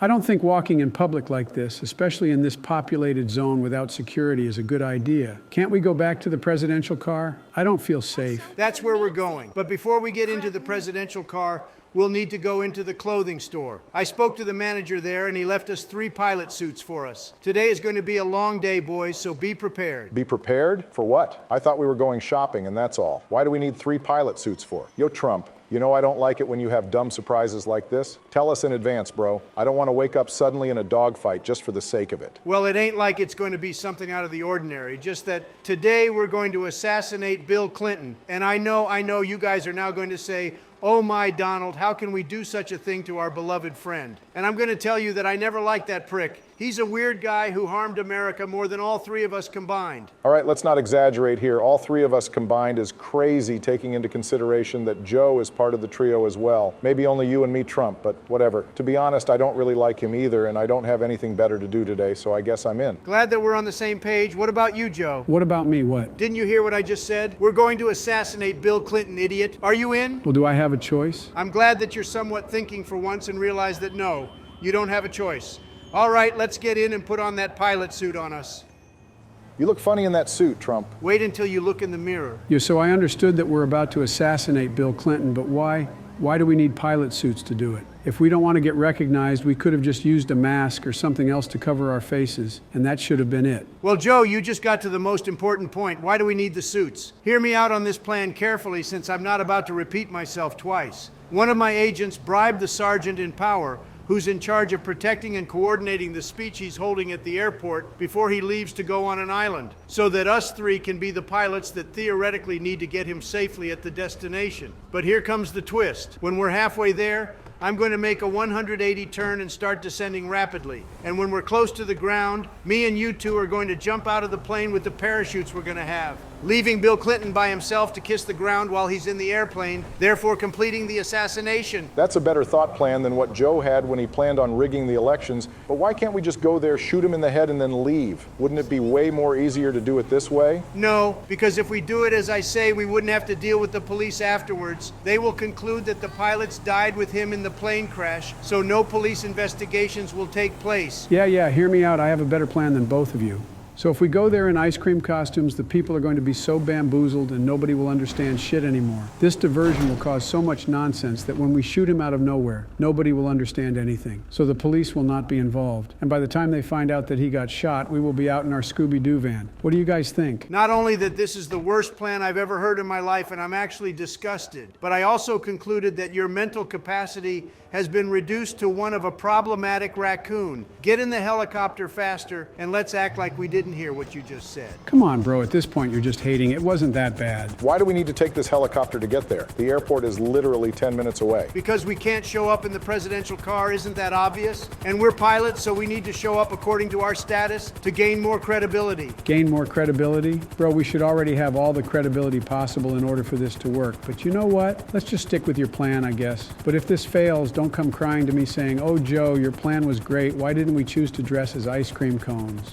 I don't think walking in public like this, especially in this populated zone without security, is a good idea. Can't we go back to the presidential car? I don't feel safe. That's where we're going. But before we get into the presidential car, we'll need to go into the clothing store. I spoke to the manager there, and he left us 3 pilot suits for us. Today is going to be a long day, boys, so be prepared. Be prepared? For what? I thought we were going shopping, and that's all. Why do we need 3 pilot suits for? Yo, Trump, you know I don't like it when you have dumb surprises like this. Tell us in advance, bro. I don't want to wake up suddenly in a dogfight just for the sake of it. Well, it ain't like it's going to be something out of the ordinary, just that today we're going to assassinate Bill Clinton. And I know you guys are now going to say, "Oh my, Donald, how can we do such a thing to our beloved friend?" And I'm going to tell you that I never liked that prick. He's a weird guy who harmed America more than all 3 of us combined. All right, let's not exaggerate here. All 3 of us combined is crazy, taking into consideration that Joe is part of the trio as well. Maybe only you and me, Trump, but whatever. To be honest, I don't really like him either, and I don't have anything better to do today, so I guess I'm in. Glad that we're on the same page. What about you, Joe? What about me? What? Didn't you hear what I just said? We're going to assassinate Bill Clinton, idiot. Are you in? Well, do I have a choice? I'm glad that you're somewhat thinking for once and realize that no, you don't have a choice. All right, let's get in and put on that pilot suit on us. You look funny in that suit, Trump. Wait until you look in the mirror. Yeah, so I understood that we're about to assassinate Bill Clinton, but why? Why do we need pilot suits to do it? If we don't want to get recognized, we could have just used a mask or something else to cover our faces, and that should have been it. Well, Joe, you just got to the most important point. Why do we need the suits? Hear me out on this plan carefully, since I'm not about to repeat myself twice. One of my agents bribed the sergeant in power who's in charge of protecting and coordinating the speech he's holding at the airport before he leaves to go on an island, so that us 3 can be the pilots that theoretically need to get him safely at the destination. But here comes the twist. When we're halfway there, I'm going to make a 180 turn and start descending rapidly. And when we're close to the ground, me and you 2 are going to jump out of the plane with the parachutes we're going to have, leaving Bill Clinton by himself to kiss the ground while he's in the airplane, therefore completing the assassination. That's a better thought plan than what Joe had when he planned on rigging the elections. But why can't we just go there, shoot him in the head, and then leave? Wouldn't it be way more easier to do it this way? No, because if we do it as I say, we wouldn't have to deal with the police afterwards. They will conclude that the pilots died with him in the plane crash, so no police investigations will take place. Yeah, hear me out. I have a better plan than both of you. So if we go there in ice cream costumes, the people are going to be so bamboozled and nobody will understand shit anymore. This diversion will cause so much nonsense that when we shoot him out of nowhere, nobody will understand anything. So the police will not be involved. And by the time they find out that he got shot, we will be out in our Scooby-Doo van. What do you guys think? Not only that this is the worst plan I've ever heard in my life, and I'm actually disgusted, but I also concluded that your mental capacity has been reduced to one of a problematic raccoon. Get in the helicopter faster, and let's act like we didn't hear what you just said. Come on, bro. At this point, you're just hating. It wasn't that bad. Why do we need to take this helicopter to get there? The airport is literally 10 minutes away. Because we can't show up in the presidential car, isn't that obvious? And we're pilots, so we need to show up according to our status to gain more credibility. Gain more credibility? Bro, we should already have all the credibility possible in order for this to work. But you know what? Let's just stick with your plan, I guess. But if this fails, don't come crying to me saying, "Oh, Joe, your plan was great. Why didn't we choose to dress as ice cream cones?"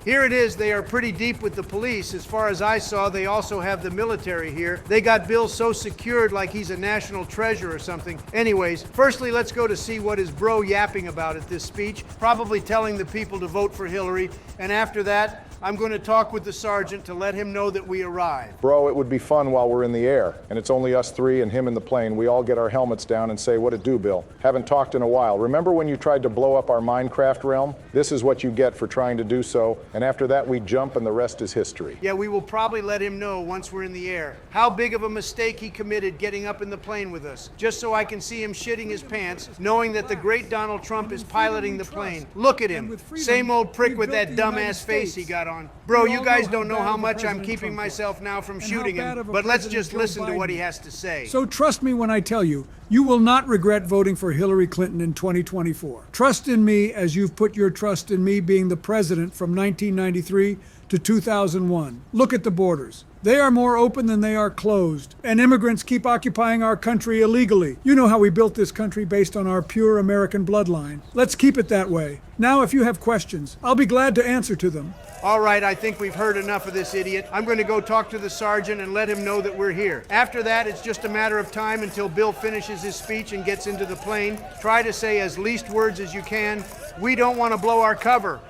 Here it is. They are pretty deep with the police. As far as I saw, they also have the military here. They got Bill so secured like he's a national treasure or something. Anyways, firstly, let's go to see what is bro yapping about at this speech, probably telling the people to vote for Hillary. And after that, I'm going to talk with the sergeant to let him know that we arrived. Bro, it would be fun while we're in the air, and it's only us 3 and him in the plane. We all get our helmets down and say, "What it do, Bill?" Haven't talked in a while. Remember when you tried to blow up our Minecraft realm? This is what you get for trying to do so, and after that we jump and the rest is history. Yeah, we will probably let him know once we're in the air how big of a mistake he committed getting up in the plane with us, just so I can see him shitting his pants, knowing that the great Donald Trump is piloting the plane. Look at him. Same old prick with that dumbass face he got on. Bro, you guys don't know how much I'm keeping myself now from shooting him, but let's just listen to what he has to say. So trust me when I tell you, you will not regret voting for Hillary Clinton in 2024. Trust in me as you've put your trust in me being the president from 1993 to 2001. Look at the borders. They are more open than they are closed, and immigrants keep occupying our country illegally. You know how we built this country based on our pure American bloodline. Let's keep it that way. Now, if you have questions, I'll be glad to answer to them. All right, I think we've heard enough of this idiot. I'm going to go talk to the sergeant and let him know that we're here. After that, it's just a matter of time until Bill finishes his speech and gets into the plane. Try to say as least words as you can. We don't want to blow our cover.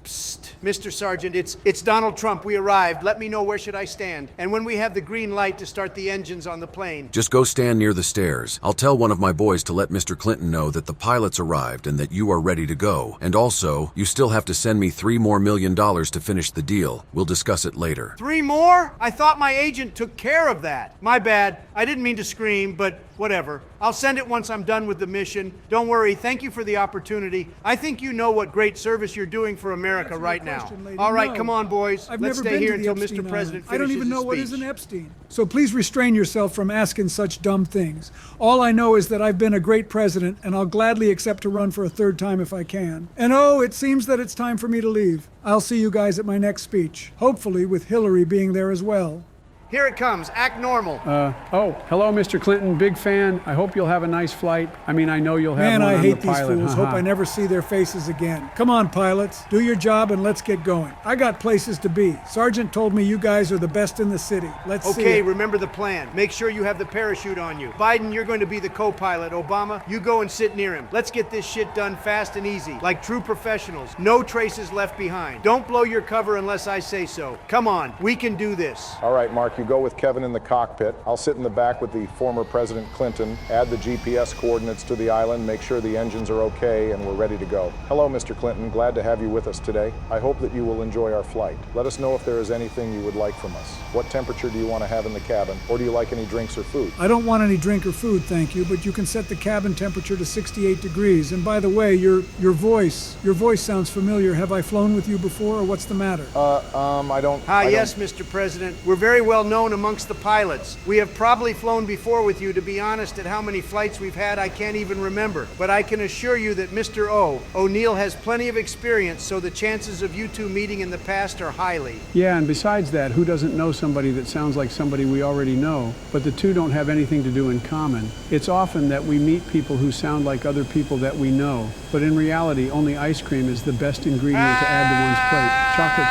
Psst, Mr. Sergeant, it's Donald Trump. We arrived. Let me know where should I stand. And when we have the green light to start the engines on the plane. Just go stand near the stairs. I'll tell one of my boys to let Mr. Clinton know that the pilots arrived and that you are ready to go. And also, you still have to send me $3 more million to finish the deal. We'll discuss it later. 3 more? I thought my agent took care of that. My bad. I didn't mean to scream, but whatever. I'll send it once I'm done with the mission. Don't worry. Thank you for the opportunity. I think you know what great service you're doing for America right now. All right, come on, boys. Let's stay here until Mr. President finishes his speech. I don't even know what is an Epstein. So please restrain yourself from asking such dumb things. All I know is that I've been a great president, and I'll gladly accept to run for a 3rd time if I can. And oh, it seems that it's time for me to leave. I'll see you guys at my next speech, hopefully with Hillary being there as well. Here it comes. Act normal. Oh, hello, Mr. Clinton. Big fan. I hope you'll have a nice flight. I mean, I know you'll have Man, one I on hate the these pilot. fools. Hope I never see their faces again. Come on, pilots. Do your job and let's get going. I got places to be. Sergeant told me you guys are the best in the city. Let's see Okay, it. remember the plan. Make sure you have the parachute on you. Biden, you're going to be the co-pilot. Obama, you go and sit near him. Let's get this shit done fast and easy, like true professionals. No traces left behind. Don't blow your cover unless I say so. Come on, we can do this. All right, Mark, you go with Kevin in the cockpit. I'll sit in the back with the former President Clinton, add the GPS coordinates to the island, make sure the engines are okay, and we're ready to go. Hello, Mr. Clinton. Glad to have you with us today. I hope that you will enjoy our flight. Let us know if there is anything you would like from us. What temperature do you want to have in the cabin, or do you like any drinks or food? I don't want any drink or food, thank you, but you can set the cabin temperature to 68 degrees. And by the way, your voice sounds familiar. Have I flown with you before, or what's the matter? I don't... Yes, Mr. President. We're very well known amongst the pilots. We have probably flown before with you. To be honest, at how many flights we've had, I can't even remember. But I can assure you that Mr. O'Neill has plenty of experience, so the chances of you two meeting in the past are highly. Yeah, and besides that, who doesn't know somebody that sounds like somebody we already know, but the two don't have anything to do in common? It's often that we meet people who sound like other people that we know, but in reality, only ice cream is the best ingredient to add to one's plate. Chocolate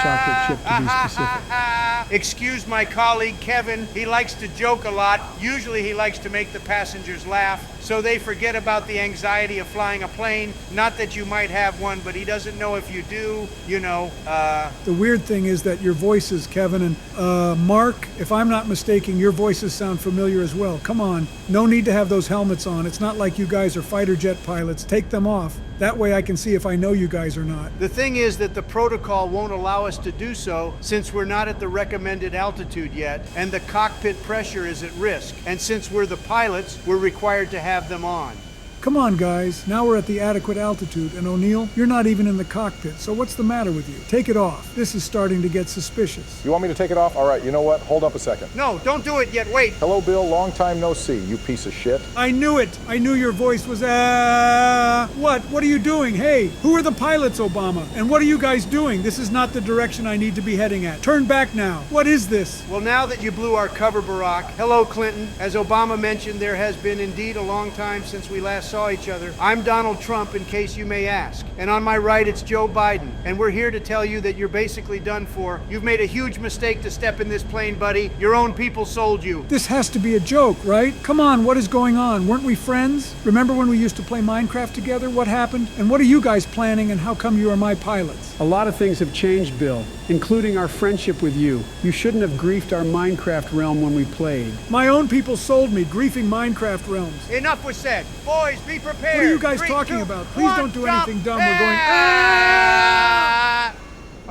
chip to be specific. Excuse my colleague Kevin. He likes to joke a lot. Usually he likes to make the passengers laugh, so they forget about the anxiety of flying a plane. Not that you might have one, but he doesn't know if you do. The weird thing is that your voices, Kevin, and Mark, if I'm not mistaken, your voices sound familiar as well. Come on, no need to have those helmets on. It's not like you guys are fighter jet pilots. Take them off. That way I can see if I know you guys or not. The thing is that the protocol won't allow us to do so since we're not at the recommended altitude yet, and the cockpit pressure is at risk. And since we're the pilots, we're required to have them on. Come on, guys. Now we're at the adequate altitude, and O'Neill, you're not even in the cockpit, so what's the matter with you? Take it off. This is starting to get suspicious. You want me to take it off? All right, you know what? Hold up a second. No, don't do it yet. Wait. Hello, Bill. Long time no see, you piece of shit. I knew it. I knew your voice was, What? What are you doing? Hey, who are the pilots, Obama? And what are you guys doing? This is not the direction I need to be heading at. Turn back now. What is this? Well, now that you blew our cover, Barack. Hello, Clinton. As Obama mentioned, there has been indeed a long time since we last saw each other. I'm Donald Trump, in case you may ask. And on my right, it's Joe Biden. And we're here to tell you that you're basically done for. You've made a huge mistake to step in this plane, buddy. Your own people sold you. This has to be a joke, right? Come on, what is going on? Weren't we friends? Remember when we used to play Minecraft together? What happened? And what are you guys planning, and how come you are my pilots? A lot of things have changed, Bill, including our friendship with you. You shouldn't have griefed our Minecraft realm when we played. My own people sold me, griefing Minecraft realms. Enough was said. Boys, be prepared. What are you guys 3, talking 2, about? Please 1, don't do jump. anything dumb. We're going,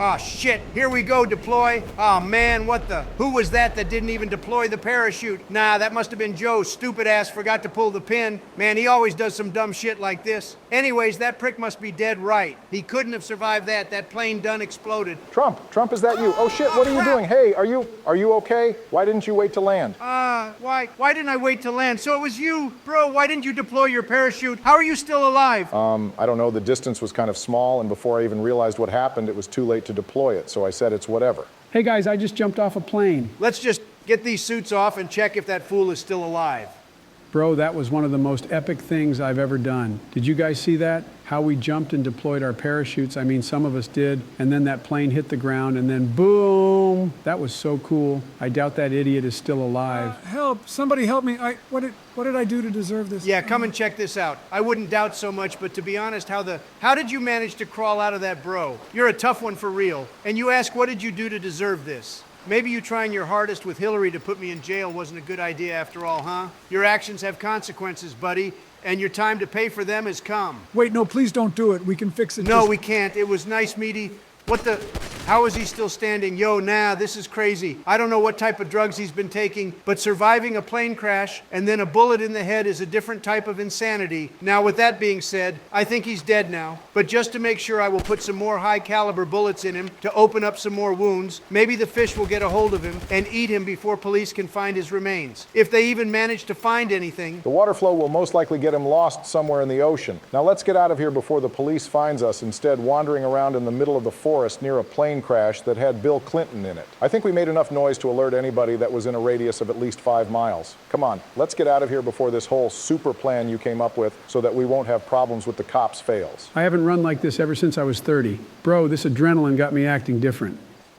Oh, shit. Here we go, deploy. Oh, man, what the? Who was that didn't even deploy the parachute? Nah, that must have been Joe. Stupid ass forgot to pull the pin. Man, he always does some dumb shit like this. Anyways, that prick must be dead right. He couldn't have survived that. That plane done exploded. Trump, is that you? Oh shit, what are you doing? Hey, are you okay? Why didn't you wait to land? Why didn't I wait to land? So it was you. Bro, why didn't you deploy your parachute? How are you still alive? I don't know, the distance was kind of small, and before I even realized what happened, it was too late to deploy it, so I said it's whatever. Hey guys, I just jumped off a plane. Let's just get these suits off and check if that fool is still alive. Bro, that was one of the most epic things I've ever done. Did you guys see that? How we jumped and deployed our parachutes. I mean, some of us did. And then that plane hit the ground and then boom. That was so cool. I doubt that idiot is still alive. Help! Somebody help me! What did I do to deserve this? Yeah, come and check this out. I wouldn't doubt so much, but to be honest, how did you manage to crawl out of that, bro? You're a tough one for real. And you ask, what did you do to deserve this? Maybe you trying your hardest with Hillary to put me in jail wasn't a good idea after all, huh? Your actions have consequences, buddy, and your time to pay for them has come. Wait, no, please don't do it. We can fix it. No, we can't. It was nice, meaty. What the? How is he still standing? Yo, nah, this is crazy. I don't know what type of drugs he's been taking, but surviving a plane crash and then a bullet in the head is a different type of insanity. Now, with that being said, I think he's dead now. But just to make sure, I will put some more high caliber bullets in him to open up some more wounds. Maybe the fish will get a hold of him and eat him before police can find his remains. If they even manage to find anything. The water flow will most likely get him lost somewhere in the ocean. Now let's get out of here before the police finds us, instead wandering around in the middle of the forest near a plane crash that had Bill Clinton in it. I think we made enough noise to alert anybody that was in a radius of at least 5 miles. Come on, let's get out of here before this whole super plan you came up with so that we won't have problems with the cops fails. I haven't run like this ever since I was 30. Bro, this adrenaline got me acting different.